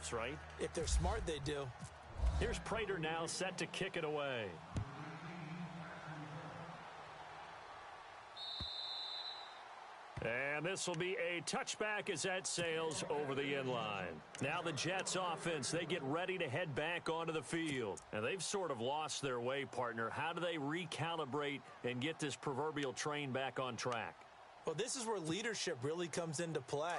Jets, right? If they're smart, they do. Here's Prater now set to kick it away. And this will be a touchback as that sails over the inline. Now the Jets offense, they get ready to head back onto the field. And they've sort of lost their way, partner. How do they recalibrate and get this proverbial train back on track? Well, this is where leadership really comes into play.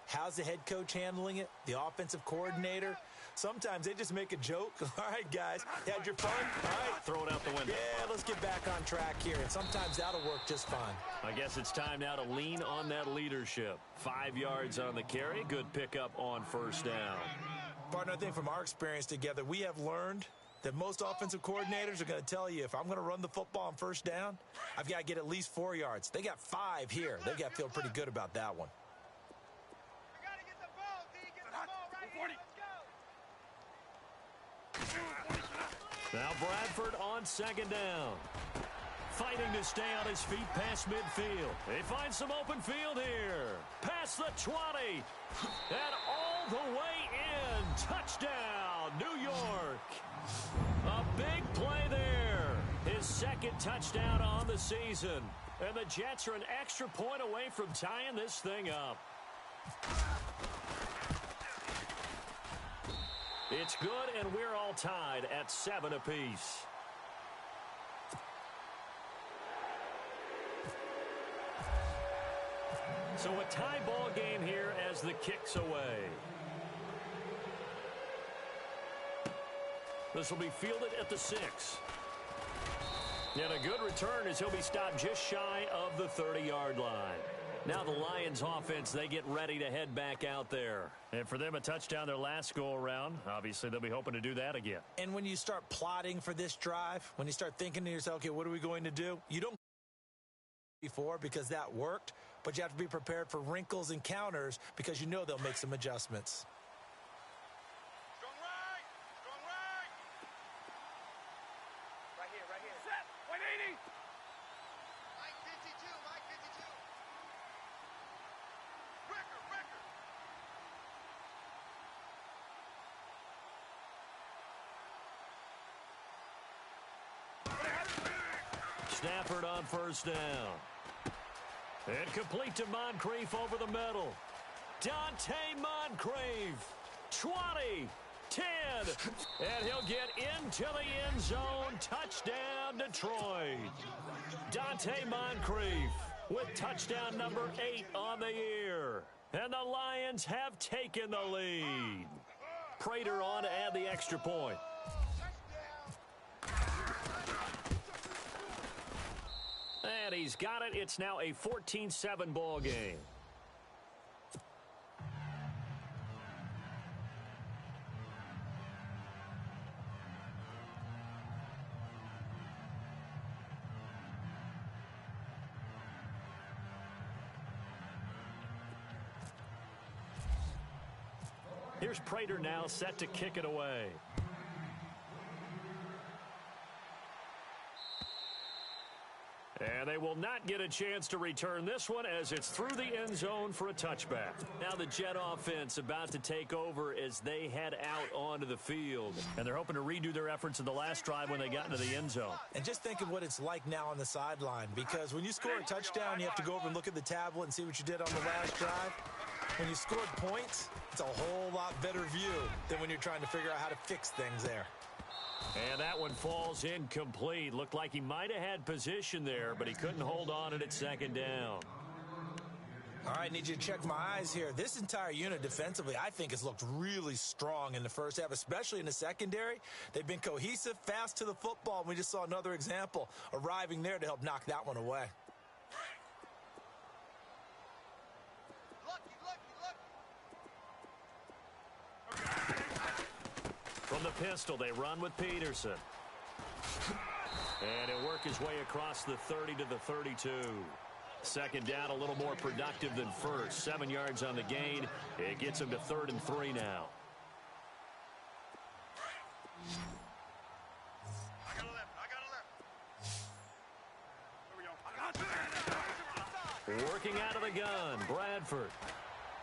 How's the head coach handling it? The offensive coordinator? Sometimes they just make a joke. All right, guys, you had your fun? All right. Throw it out the window. Yeah, let's get back on track here. And sometimes that'll work just fine. I guess it's time now to lean on that leadership. 5 yards on the carry. Good pickup on first down. Partner, I think from our experience together, we have learned that most offensive coordinators are going to tell you, if I'm going to run the football on first down, I've got to get at least 4 yards. They got 5 here. They've got to feel pretty good about that one. Now Bradford on second down. Fighting to stay on his feet past midfield. They find some open field here. Past the 20. And all the way in. Touchdown, New York. A big play there. His second touchdown on the season. And the Jets are an extra point away from tying this thing up. It's good, and we're all tied at 7 apiece. So a tie ball game here as the kick's away. This will be fielded at the 6. And a good return as he'll be stopped just shy of the 30-yard line. Now the Lions offense, they get ready to head back out there. And for them, a touchdown their last go-around. Obviously, they'll be hoping to do that again. And when you start plotting for this drive, when you start thinking to yourself, okay, what are we going to do? You don't before because that worked, but you have to be prepared for wrinkles and counters because you know they'll make some adjustments. Strong right. Strong right. Right here, right here. Set. 180. Mike 52, Mike 52. Stafford on first down. And complete to Moncrief over the middle. Dante Moncrief. 20, 10. And he'll get into the end zone. Touchdown, Detroit. Dante Moncrief with touchdown number 8 on the year. And the Lions have taken the lead. Prater on to add the extra point. And he's got it. It's now a 14-7 ball game. Here's Prater now set to kick it away. And they will not get a chance to return this one as it's through the end zone for a touchback. Now the Jet offense about to take over as they head out onto the field. And they're hoping to redo their efforts in the last drive when they got into the end zone. And just think of what it's like now on the sideline, because when you score a touchdown, you have to go over and look at the tablet and see what you did on the last drive. When you scored points, it's a whole lot better view than when you're trying to figure out how to fix things there. And that one falls incomplete. Looked like he might have had position there, but he couldn't hold on at second down. All right, need you to check my eyes here. This entire unit defensively, I think, has looked really strong in the first half, especially in the secondary. They've been cohesive, fast to the football, and we just saw another example arriving there to help knock that one away. From the pistol, they run with Peterson. And he'll work his way across the 30 to the 32. Second down, a little more productive than first. 7 yards on the gain. It gets him to 3rd and 3 now. I got a left. Here we go. Working out of the gun, Bradford.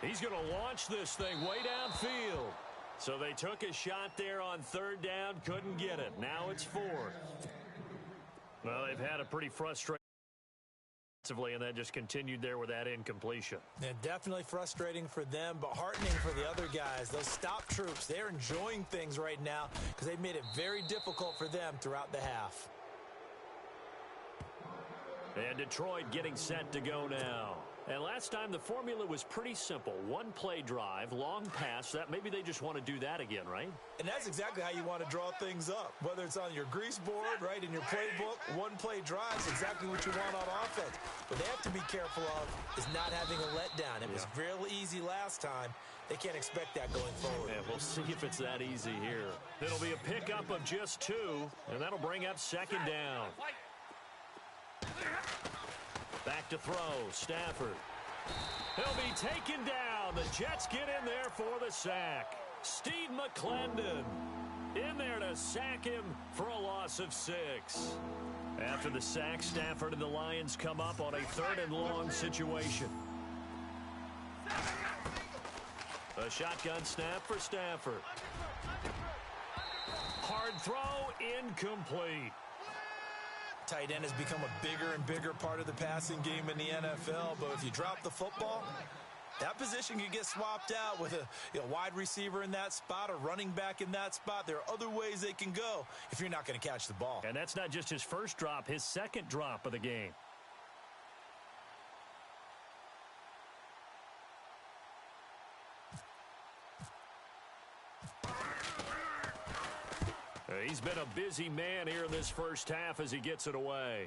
He's going to launch this thing way downfield. So they took a shot there on third down, couldn't get it. Now it's fourth. Well, they've had a pretty frustrating and then just continued there with that incompletion. Yeah, definitely frustrating for them, but heartening for the other guys. Those stop troops, they're enjoying things right now because they've made it very difficult for them throughout the half. And Detroit getting set to go now. And last time the formula was pretty simple. One play drive, long pass. That maybe they just want to do that again, right? And that's exactly how you want to draw things up. Whether it's on your grease board, right, in your playbook, one play drive is exactly what you want on offense. What they have to be careful of is not having a letdown. It was real easy last time. They can't expect that going forward. And we'll see if it's that easy here. It'll be a pickup of just 2, and that'll bring up second down. Back to throw, Stafford. He'll be taken down. The Jets get in there for the sack. Steve McClendon in there to sack him for a loss of 6. After the sack, Stafford and the Lions come up on a 3rd and long situation. A shotgun snap for Stafford. Hard throw, incomplete. Tight end has become a bigger and bigger part of the passing game in the NFL, but if you drop the football, that position can get swapped out with a wide receiver in that spot, a running back in that spot. There are other ways they can go if you're not going to catch the ball. And that's not just his first drop, his second drop of the game. He's been a busy man here in this first half as he gets it away.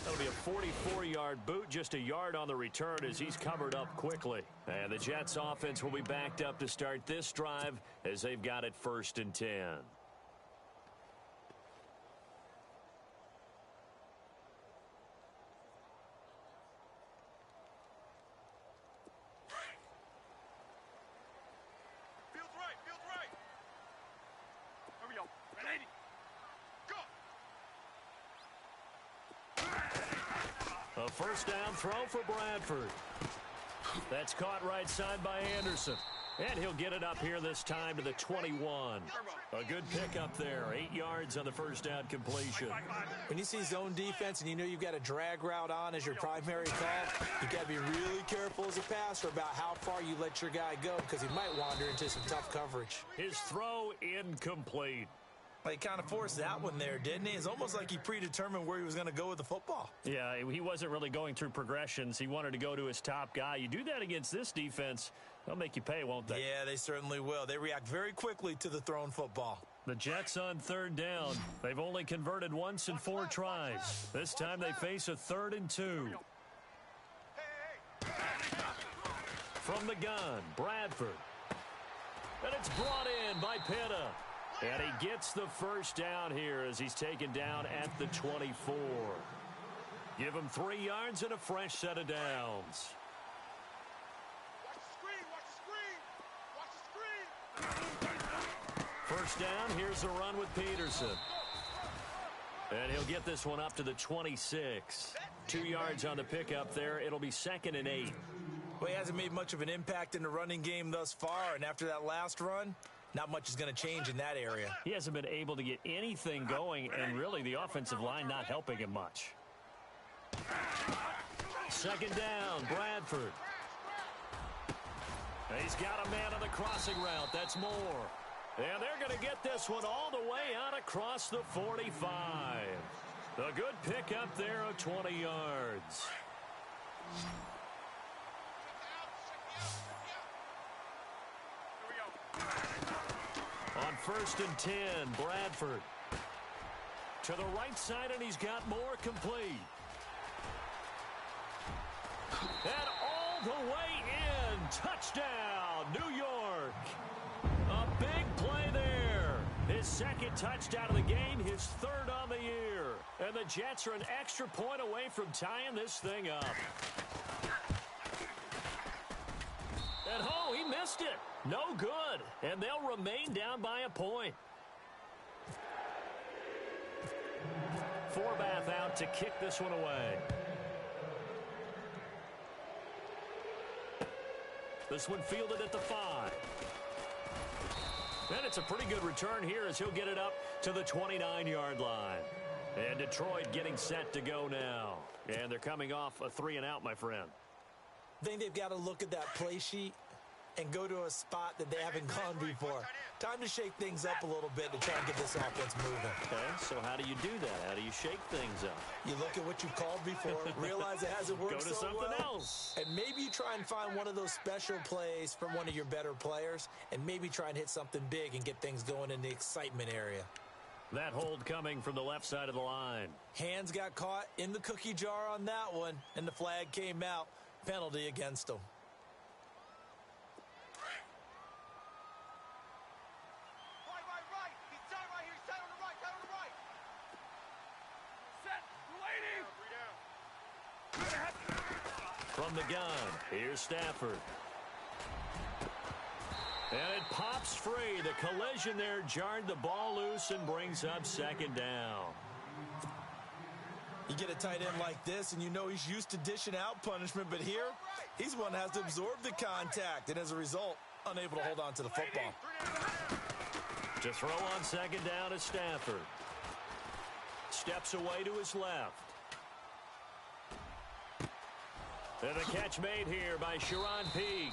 That'll be a 44-yard boot, just a yard on the return as he's covered up quickly. And the Jets offense will be backed up to start this drive as they've got it 1st and 10. A first down throw for Bradford. That's caught right side by Anderson. And he'll get it up here this time to the 21. A good pickup there. 8 yards on the first down completion. When you see zone defense and you know you've got a drag route on as your primary call, you've got to be really careful as a passer about how far you let your guy go because he might wander into some tough coverage. His throw incomplete. He kind of forced that one there, didn't he? It's almost like he predetermined where he was going to go with the football. Yeah, he wasn't really going through progressions. He wanted to go to his top guy. You do that against this defense, they'll make you pay, won't they? Yeah, they certainly will. They react very quickly to the thrown football. The Jets on 3rd down. They've only converted once in 4 tries. This time they face a 3rd and 2. From the gun, Bradford. And it's brought in by Pitta. And he gets the first down here as he's taken down at the 24. Give him 3 yards and a fresh set of downs. First down, here's the run with Peterson. And he'll get this one up to the 26. 2 yards on the pickup there. It'll be 2nd and 8. Well, he hasn't made much of an impact in the running game thus far, and after that last run, not much is going to change in that area. He hasn't been able to get anything going, and really the offensive line not helping him much. 2nd down, Bradford. He's got a man on the crossing route. That's Moore. And they're going to get this one all the way out across the 45. A good pickup there of 20 yards. On 1st and 10, Bradford. To the right side, and he's got more complete. And all the way in. Touchdown, New York. A big play there. His 2nd touchdown of the game, his 3rd on the year. And the Jets are an extra point away from tying this thing up. And oh, he missed it. No good. And they'll remain down by a point. Forbath out to kick this one away. This one fielded at the 5. And it's a pretty good return here as he'll get it up to the 29-yard line. And Detroit getting set to go now. And they're coming off a 3-and-out, my friend. I think they've got to look at that play sheet and go to a spot that they haven't gone before. Time to shake things up a little bit to try and get this offense moving. Okay, so how do you do that? How do you shake things up? You look at what you've called before, realize it hasn't worked Go to so something well, else. and maybe you try and find one of those special plays from one of your better players, and maybe try and hit something big and get things going in the excitement area. That hold coming from the left side of the line. Hands got caught in the cookie jar on that one, and the flag came out. Penalty against them. Right. He's down right here. He's down on the right. Set. 3 down. From the gun, here's Stafford. And it pops free. The collision there jarred the ball loose and brings up 2nd down. You get a tight end like this, and you know he's used to dishing out punishment, but here, he's one that has to absorb the contact, and as a result, unable to hold on to the football. To throw on 2nd down is Stafford. Steps away to his left. And the catch made here by Sharon Peak.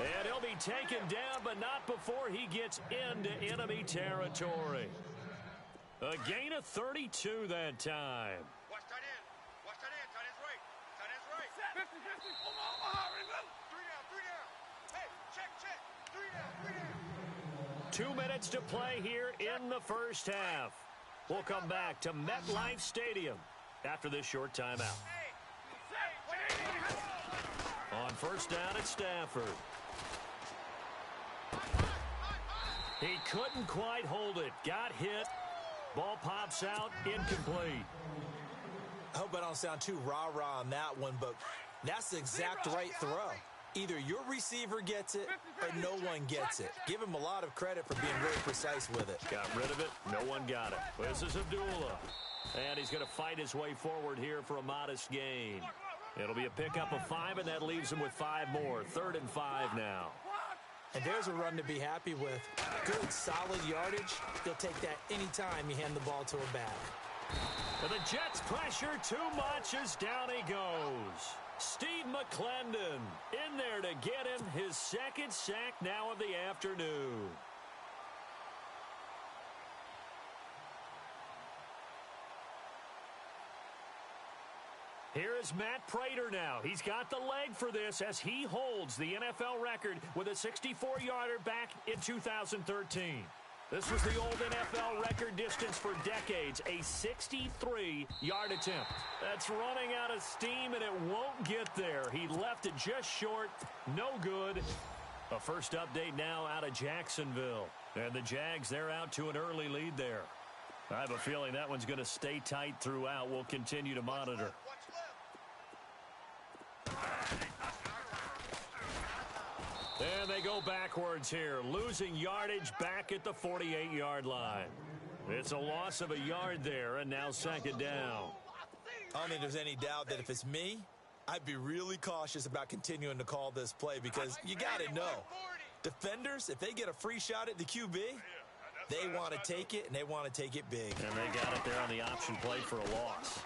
And he'll be taken down, but not before he gets into enemy territory. A gain of 32 that time. Watch tight end. Tight end's right. Tight end's right. 50-50. Omaha, remember. 3 down. Hey, check. 3 down. 2 minutes to play here in the first half. We'll come back to MetLife Stadium after this short timeout. On 1st down, it's Stafford. He couldn't quite hold it. Got hit. Ball pops out. Incomplete. I hope I don't sound too rah-rah on that one, but that's the exact right throw. Either your receiver gets it or no one gets it. Give him a lot of credit for being very precise with it. Got rid of it. No one got it. This is Abdullah. And he's going to fight his way forward here for a modest gain. It'll be a pickup of 5, and that leaves him with 5 more. 3rd and 5 now. And there's a run to be happy with. Good, solid yardage. They'll take that anytime you hand the ball to a back. And the Jets pressure too much as down he goes. Steve McClendon in there to get him his 2nd sack now of the afternoon. Here is Matt Prater now. He's got the leg for this as he holds the NFL record with a 64-yarder back in 2013. This was the old NFL record distance for decades, a 63-yard attempt. That's running out of steam, and it won't get there. He left it just short, no good. A first update now out of Jacksonville. And the Jags, they're out to an early lead there. I have a feeling that one's going to stay tight throughout. We'll continue to monitor. And they go backwards here, losing yardage back at the 48-yard line. It's a loss of a yard there, and now 2nd down. I don't think there's any doubt that if it's me, I'd be really cautious about continuing to call this play because you got to know, defenders, if they get a free shot at the QB, they want to take it, and they want to take it big. And they got it there on the option play for a loss.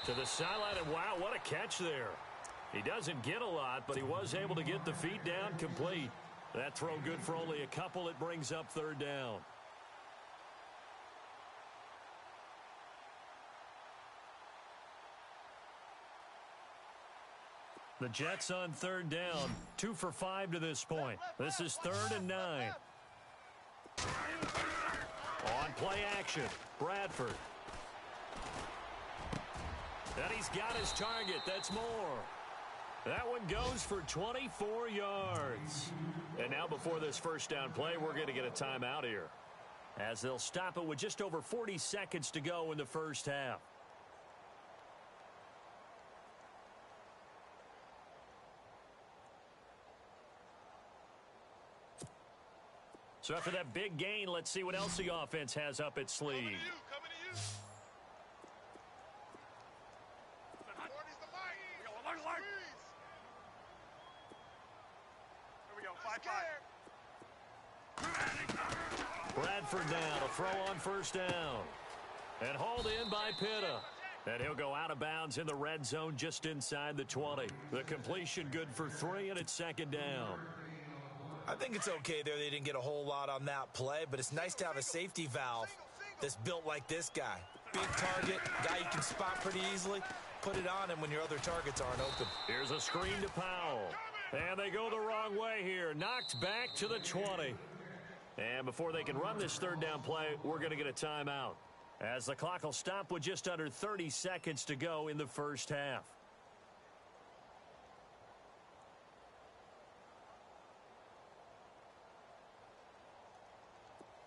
To the sideline, and wow, what a catch there. He doesn't get a lot, but he was able to get the feet down complete. That throw good for only a couple. It brings up 3rd down. The Jets on 3rd down, 2 for 5 to this point. This is 3rd and 9. On play action, Bradford. And he's got his target. That's more. That one goes for 24 yards. And now before this first down play, we're going to get a timeout here, as they'll stop it with just over 40 seconds to go in the first half. So after that big gain, let's see what else the offense has up its sleeve. Coming to you. Bradford now to throw on first down. And hauled in by Pitta. And he'll go out of bounds in the red zone just inside the 20. The completion good for 3, and it's second down. I think it's okay there. They didn't get a whole lot on that play, but it's nice to have a safety valve that's built like this guy. Big target, guy you can spot pretty easily. Put it on him when your other targets aren't open. Here's a screen to Powell. And they go the wrong way here. Knocked back to the 20. And before they can run this third down play, we're going to get a timeout, as the clock will stop with just under 30 seconds to go in the first half.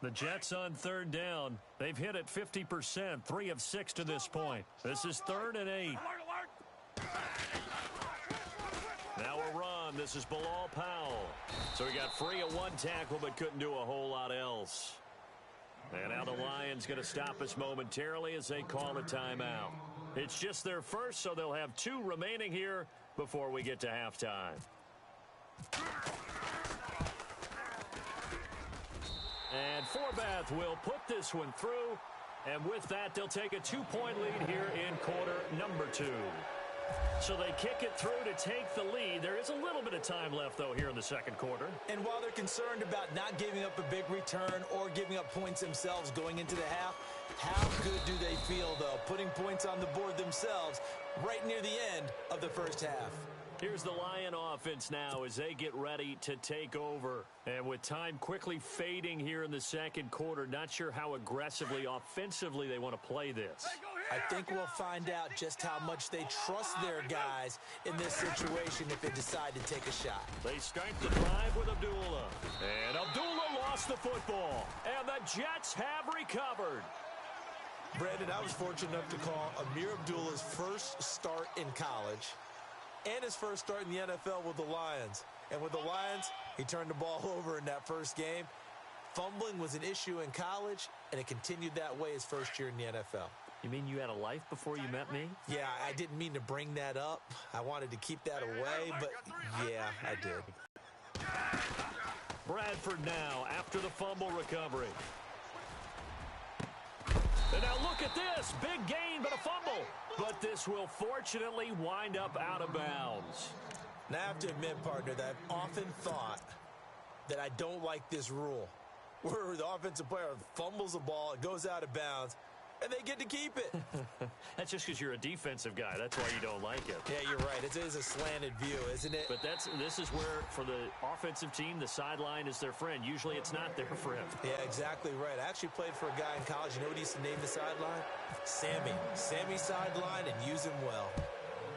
The Jets on third down. They've hit it 50%, 3 of 6 to this point. This is 3rd and 8. Now a run. This is Bilal Powell. So he got free of 1 tackle but couldn't do a whole lot else. And now the Lions going to stop us momentarily as they call a timeout. It's just their first, so they'll have 2 remaining here before we get to halftime. And Forbath will put this one through. And with that, they'll take a 2-point lead here in quarter number 2. So they kick it through to take the lead. There is a little bit of time left, though, here in the second quarter. And while they're concerned about not giving up a big return or giving up points themselves going into the half, how good do they feel, though, putting points on the board themselves right near the end of the first half? Here's the Lion offense now as they get ready to take over. And with time quickly fading here in the second quarter, not sure how aggressively, offensively they want to play this. I think we'll find out just how much they trust their guys in this situation if they decide to take a shot. They start the drive with Abdullah. And Abdullah lost the football. And the Jets have recovered. Brandon, I was fortunate enough to call Amir Abdullah's first start in college and his first start in the NFL with the Lions. And with the Lions, he turned the ball over in that first game. Fumbling was an issue in college, and it continued that way his first year in the NFL. You mean you had a life before you met me? Yeah, I didn't mean to bring that up. I wanted to keep that away, but yeah, I did. Bradford now after the fumble recovery. And now look at this. Big gain, but a fumble. But this will fortunately wind up out of bounds. Now, I have to admit, partner, that I've often thought that I don't like this rule, where the offensive player fumbles the ball, it goes out of bounds, and they get to keep it. That's just because you're a defensive guy. That's why you don't like it. Yeah, you're right. It is a slanted view, isn't it? But this is where, for the offensive team, the sideline is their friend. Usually it's not their friend. Yeah, exactly right. I actually played for a guy in college. You know what he used to name the sideline? Sammy. Sammy sideline, and use him well.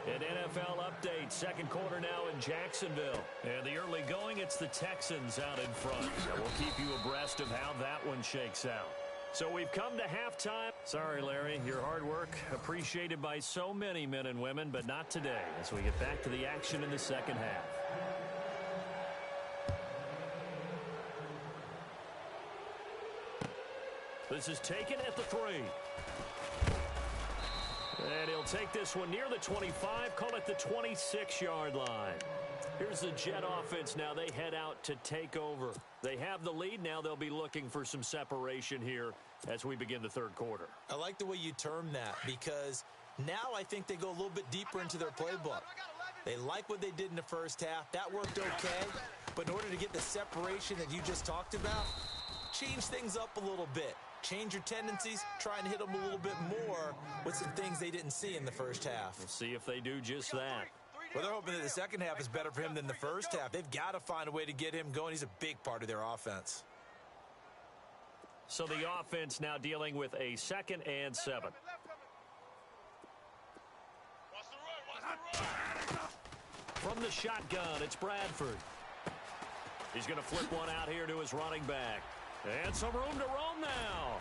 An NFL update. Second quarter now in Jacksonville. And the early going, it's the Texans out in front. And we'll keep you abreast of how that one shakes out. So we've come to halftime. Sorry, Larry, your hard work appreciated by so many men and women, but not today as we get back to the action in the second half. This is taken at the 3. And he'll take this one near the 25, call it the 26-yard line. Here's the Jet offense now. They head out to take over. They have the lead. Now they'll be looking for some separation here as we begin the third quarter. I like the way you term that because now I think they go a little bit deeper into their playbook. They like what they did in the first half. That worked okay. But in order to get the separation that you just talked about, change things up a little bit. Change your tendencies, try and hit them a little bit more with some things they didn't see in the first half. We'll see if they do just that. Well, they're hoping that the second half is better for him than the first half. They've got to find a way to get him going. He's a big part of their offense. So the offense now dealing with a 2nd and 7. From the shotgun, it's Bradford. He's going to flip one out here to his running back. And some room to roam now.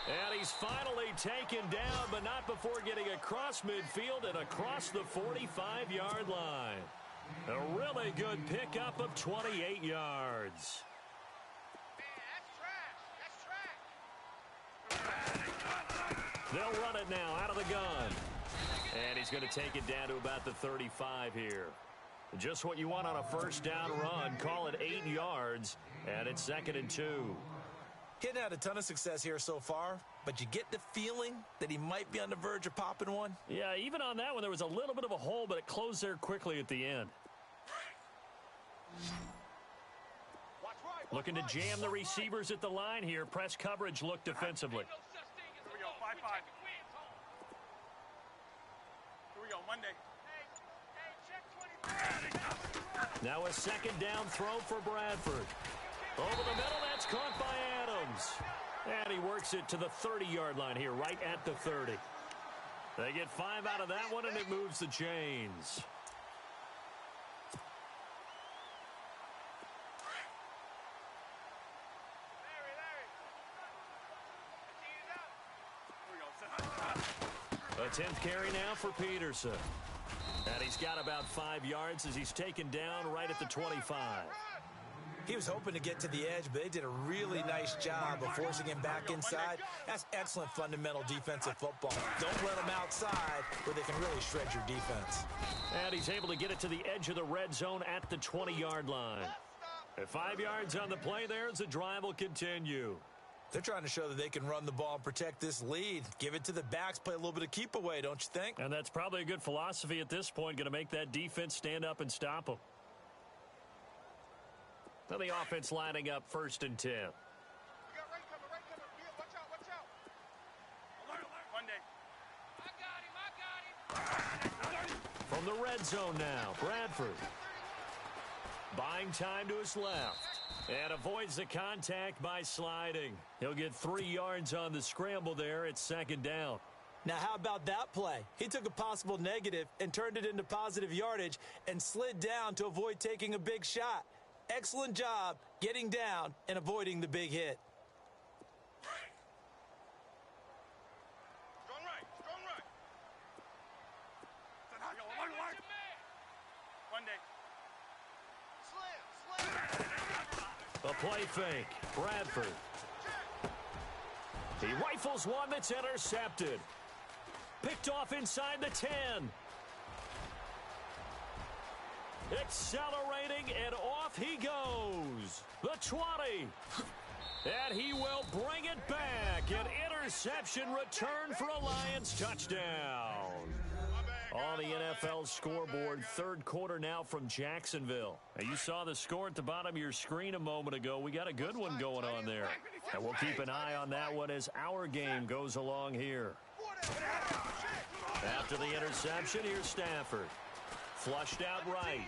And he's finally taken down, but not before getting across midfield and across the 45-yard line. A really good pickup of 28 yards. They'll run it now out of the gun. And he's going to take it down to about the 35 here. Just what you want on a first down run. Call it 8 yards, and it's 2nd and 2. He hadn't had a ton of success here so far, but you get the feeling that he might be on the verge of popping one. Yeah, even on that one, there was a little bit of a hole, but it closed there quickly at the end. Looking to jam the receivers at the line here. Press coverage look defensively. Here we go, 5-5. Here we go, Monday. Now a 2nd down throw for Bradford. Over the middle, that's caught by Adams. And he works it to the 30-yard line here, right at the 30. They get 5 out of that one, and it moves the chains. A 10th carry now for Peterson. And he's got about 5 yards as he's taken down right at the 25. He was hoping to get to the edge, but they did a really nice job of forcing him back inside. That's excellent fundamental defensive football. Don't let him outside where they can really shred your defense. And he's able to get it to the edge of the red zone at the 20-yard line. At 5 yards on the play there as the drive will continue. They're trying to show that they can run the ball and protect this lead. Give it to the backs, play a little bit of keep away, don't you think? And that's probably a good philosophy at this point, going to make that defense stand up and stop them. Now the offense lining up 1st and 10. You got right cover, right cover. Watch out, watch out. Alert, alert. Monday. I got him. From the red zone now, Bradford. Buying time to his left. And avoids the contact by sliding. He'll get 3 yards on the scramble there. It's 2nd down. Now, how about that play? He took a possible negative and turned it into positive yardage and slid down to avoid taking a big shot. Excellent job getting down and avoiding the big hit. Strong right, strong right. Monday. A play fake. Bradford. He rifles one that's intercepted. Picked off inside the 10. Accelerating, and off he goes. The 20. And he will bring it back. An interception return for a Lions touchdown. On the NFL scoreboard, 3rd quarter now from Jacksonville. And you saw the score at the bottom of your screen a moment ago. We got a good one going on there. And we'll keep an eye on that one as our game goes along here. After the interception, here's Stafford. Flushed out right.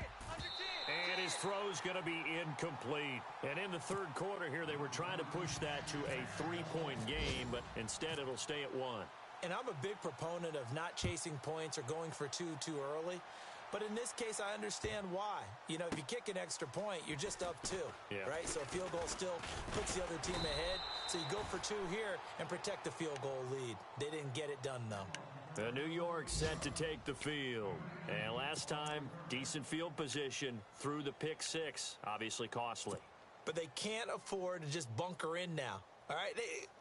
And his throw's going to be incomplete. And in the 3rd quarter here, they were trying to push that to a 3-point game, but instead it'll stay at 1. And I'm a big proponent of not chasing points or going for two too early. But in this case, I understand why. You know, if you kick an extra point, you're just up 2, right? So a field goal still puts the other team ahead. So you go for 2 here and protect the field goal lead. They didn't get it done, though. The New York set to take the field. And last time, decent field position through the pick 6. Obviously costly. But they can't afford to just bunker in now. All right,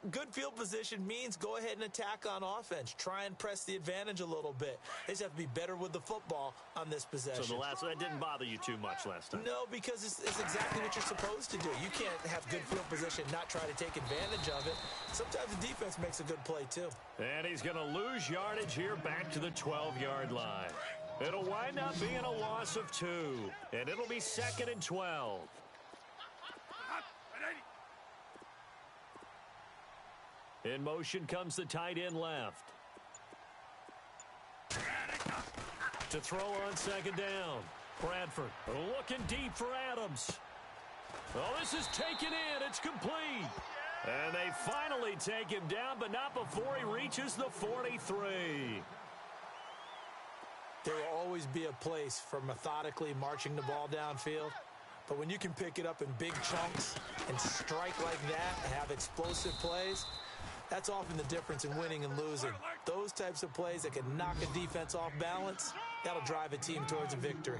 good field position means go ahead and attack on offense. Try and press the advantage a little bit. They just have to be better with the football on this possession. So that didn't bother you too much last time? No, because it's exactly what you're supposed to do. You can't have good field position and not try to take advantage of it. Sometimes the defense makes a good play, too. And he's going to lose yardage here back to the 12-yard line. It'll wind up being a loss of 2, and it'll be 2nd and 12. In motion comes the tight end left. To throw on 2nd down. Bradford looking deep for Adams. Oh, this is taken in. It's complete. And they finally take him down, but not before he reaches the 43. There will always be a place for methodically marching the ball downfield. But when you can pick it up in big chunks and strike like that and have explosive plays, that's often the difference in winning and losing. Those types of plays that can knock a defense off balance, that'll drive a team towards a victory.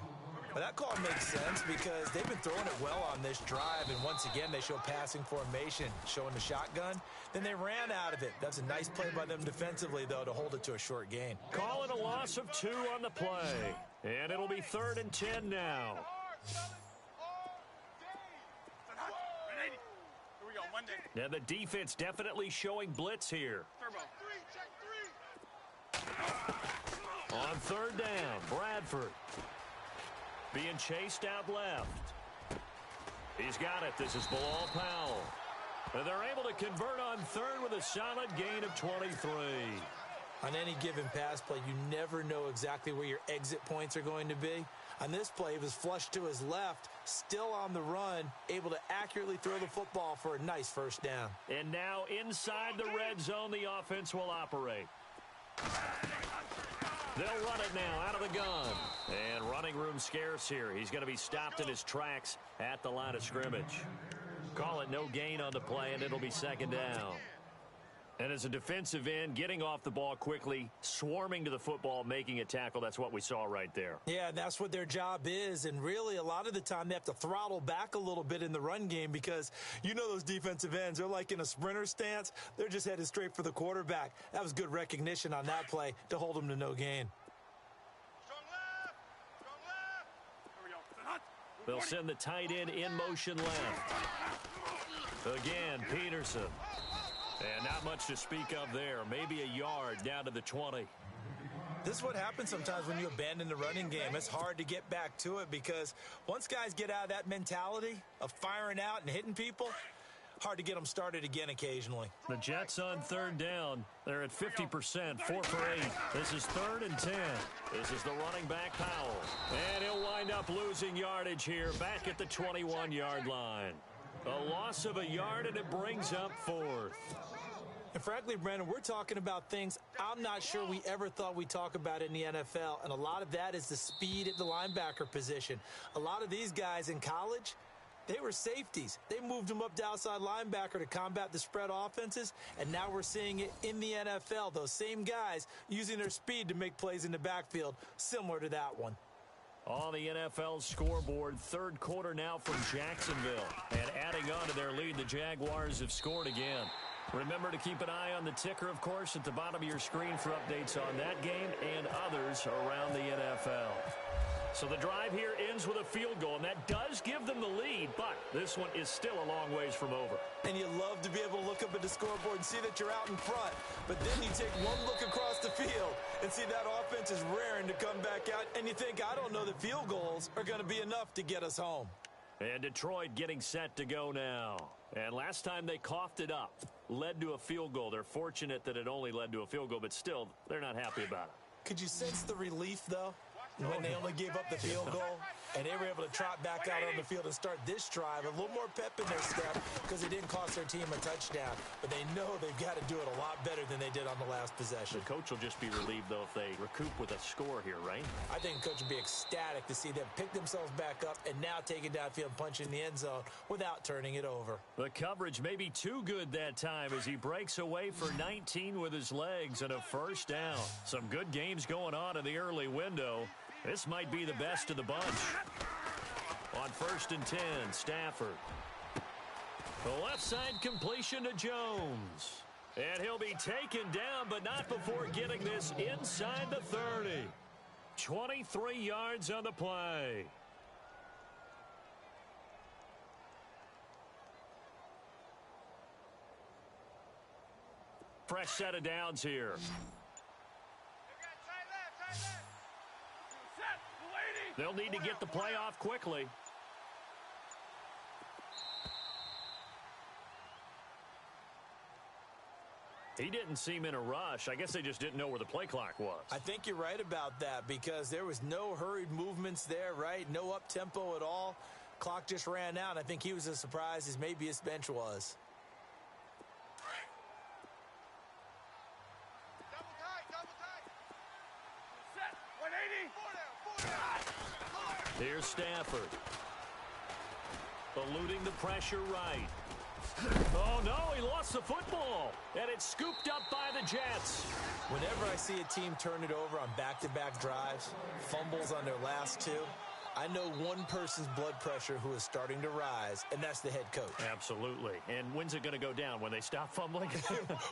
Well, that call makes sense because they've been throwing it well on this drive, and once again, they show passing formation, showing the shotgun. Then they ran out of it. That's a nice play by them defensively, though, to hold it to a short gain. Call it a loss of 2 on the play, and it'll be 3rd and 10 now. And the defense definitely showing blitz here. On 3rd down, Bradford being chased out left. He's got it. This is Bilal Powell. And they're able to convert on 3rd with a solid gain of 23. On any given pass play, you never know exactly where your exit points are going to be. On this play, he was flushed to his left, still on the run, able to accurately throw the football for a nice first down. And now inside the red zone, the offense will operate. They'll run it now out of the gun. And running room scarce here. He's going to be stopped in his tracks at the line of scrimmage. Call it no gain on the play, and it'll be 2nd down. And as a defensive end, getting off the ball quickly, swarming to the football, making a tackle, that's what we saw right there. Yeah, that's what their job is. And really, a lot of the time, they have to throttle back a little bit in the run game because you know those defensive ends, they're like in a sprinter stance. They're just headed straight for the quarterback. That was good recognition on that play to hold them to no gain. They'll send the tight end in motion left. Again, Peterson. And not much to speak of there. Maybe a yard down to the 20. This is what happens sometimes when you abandon the running game. It's hard to get back to it because once guys get out of that mentality of firing out and hitting people, hard to get them started again occasionally. The Jets on 3rd down. They're at 50%, 4 for 8. This is 3rd and 10. This is the running back, Powell. And he'll wind up losing yardage here back at the 21-yard line. A loss of a yard, and it brings up 4th. And frankly, Brandon, we're talking about things I'm not sure we ever thought we'd talk about in the NFL, and a lot of that is the speed at the linebacker position. A lot of these guys in college, they were safeties. They moved them up to outside linebacker to combat the spread offenses, and now we're seeing it in the NFL. Those same guys using their speed to make plays in the backfield, similar to that one. On the NFL scoreboard, 3rd quarter now from Jacksonville. And adding on to their lead, the Jaguars have scored again. Remember to keep an eye on the ticker, of course, at the bottom of your screen for updates on that game and others around the NFL. So the drive here ends with a field goal, and that does give them the lead, but this one is still a long ways from over. And you love to be able to look up at the scoreboard and see that you're out in front, but then you take one look across the field and see that offense is raring to come back out, and you think, I don't know that field goals are going to be enough to get us home. And Detroit getting set to go now. And last time they coughed it up, led to a field goal. They're fortunate that it only led to a field goal, but still, they're not happy about it. Could you sense the relief, though, when they only gave up the field goal and they were able to trot back out on the field and start this drive? A little more pep in their step because it didn't cost their team a touchdown, but they know they've got to do it a lot better than they did on the last possession. The coach will just be relieved, though, if they recoup with a score here, right? I think the coach would be ecstatic to see them pick themselves back up and now take it downfield and punch in the end zone without turning it over. The coverage may be too good that time as he breaks away for 19 with his legs and a first down. Some good games going on in the early window. This might be the best of the bunch. On 1st and 10, Stafford. The left side completion to Jones. And he'll be taken down, but not before getting this inside the 30. 23 yards on the play. Fresh set of downs here. They'll need to get the play off quickly. He didn't seem in a rush. I guess they just didn't know where the play clock was. I think you're right about that because there was no hurried movements there, right? No up-tempo at all. Clock just ran out. I think he was as surprised as maybe his bench was. Here's Stafford. Eluding the pressure right. Oh, no, he lost the football. And it's scooped up by the Jets. Whenever I see a team turn it over on back-to-back drives, fumbles on their last two, I know one person's blood pressure who is starting to rise, and that's the head coach. Absolutely. And when's it going to go down? When they stop fumbling?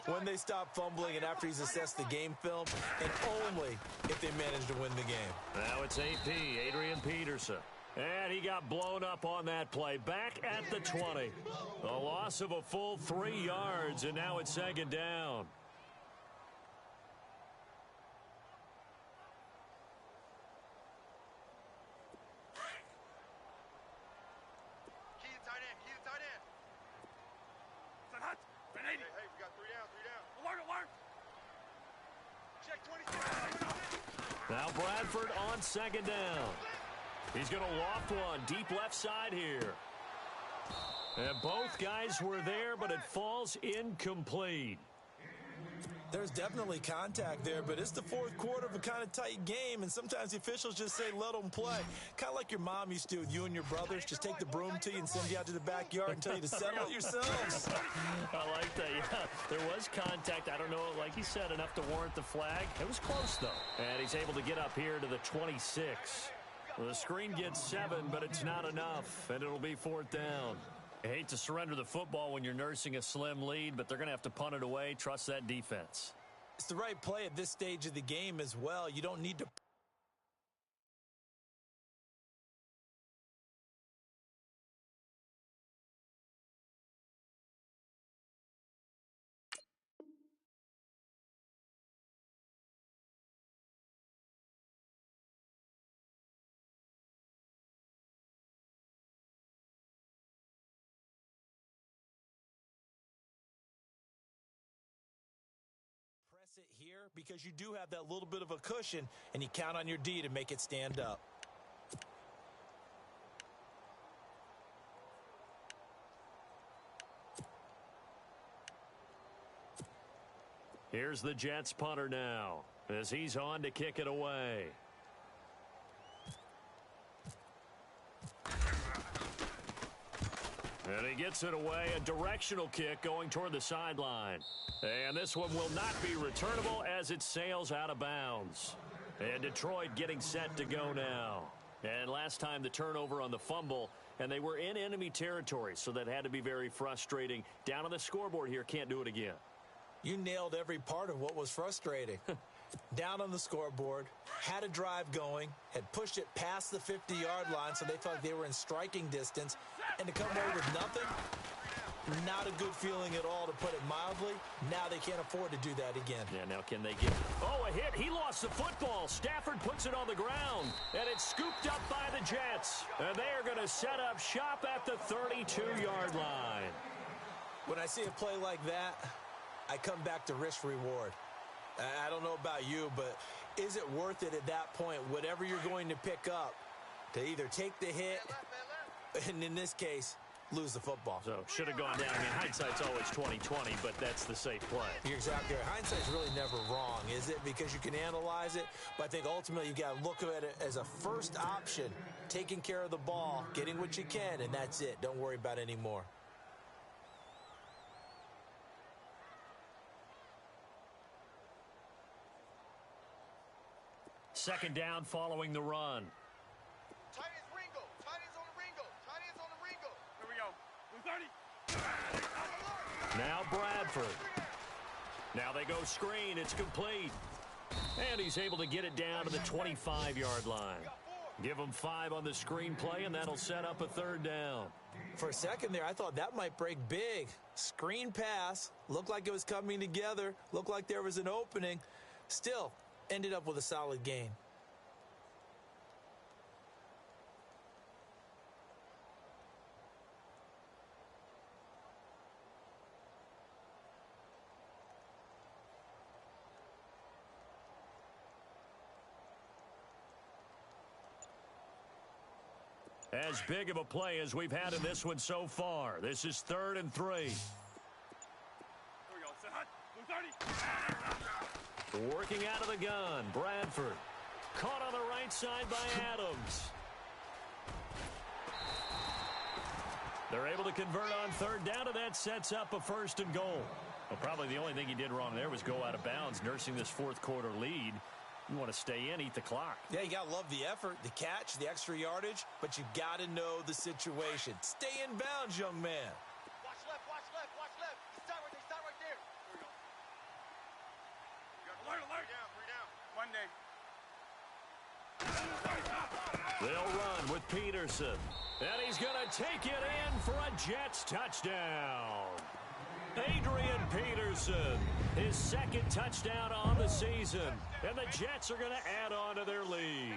When they stop fumbling and after he's assessed the game film, and only if they manage to win the game. Now it's AP, Adrian Peterson. And he got blown up on that play. Back at the 20. A loss of a full 3 yards, and now it's second down. Hey, we got 3 down. Alert. Check 26. Now Bradford on second down. He's going to loft one deep left side here. And both guys were there, but it falls incomplete. There's definitely contact there, but it's the fourth quarter of a kind of tight game, and sometimes the officials just say, let them play. Kind of like your mom used to with you and your brothers. Just take the broom to you and send you out to the backyard and tell you to settle it yourselves. I like that, yeah. There was contact. I don't know, like he said, enough to warrant the flag. It was close, though. And he's able to get up here to the 26. Well, the screen gets 7, but it's not enough, and it'll be fourth down. I hate to surrender the football when you're nursing a slim lead, but they're going to have to punt it away. Trust that defense. It's the right play at this stage of the game as well. You don't need to... it here because you do have that little bit of a cushion, and you count on your D to make it stand up. Here's the Jets punter now as he's on to kick it away. And he gets it away, a directional kick going toward the sideline. And this one will not be returnable as it sails out of bounds. And Detroit getting set to go now. And last time the turnover on the fumble, and they were in enemy territory, so that had to be very frustrating. Down on the scoreboard here, can't do it again. You nailed every part of what was frustrating. Down on the scoreboard, had a drive going, had pushed it past the 50-yard line so they felt like they were in striking distance, and to come away with nothing, not a good feeling at all, to put it mildly. Now they can't afford to do that again. Yeah, now can they get... Oh, a hit. He lost the football. Stafford puts it on the ground, and it's scooped up by the Jets. And they are going to set up shop at the 32-yard line. When I see a play like that, I come back to risk-reward. I don't know about you, but is it worth it at that point, whatever you're going to pick up, to either take the hit, and in this case, lose the football? So, should have gone down. I mean, hindsight's always 20/20, but that's the safe play. You're exactly right. Hindsight's really never wrong, is it? Because you can analyze it, but I think ultimately you got to look at it as a first option, taking care of the ball, getting what you can, and that's it. Don't worry about any more. Second down following the run. Tight ends Ringo. Tight ends on the Ringo. Tight ends on the Ringo. Here we go. 30. Now Bradford. Now they go screen. It's complete. And he's able to get it down to the 25-yard line. Give him 5 on the screen play, and that'll set up a third down. For a second there, I thought that might break big. Screen pass. Looked like it was coming together. Looked like there was an opening. Still, ended up with a solid gain. As big of a play as we've had in this one so far. This is 3rd and 3. Here we go. Set hot. 30. Working out of the gun, Bradford. Caught on the right side by Adams. They're able to convert on third down, and that sets up a 1st and goal. Well, probably the only thing he did wrong there was go out of bounds, nursing this fourth quarter lead. You want to stay in, eat the clock. Yeah, you got to love the effort, the catch, the extra yardage, but you got to know the situation. Stay in bounds, young man. Watch left, watch left, watch left. They start right there. There we go. Alert. Three down. They'll run with Peterson. And he's going to take it in for a Jets touchdown. Adrian Peterson, his second touchdown on the season. And the Jets are going to add on to their lead.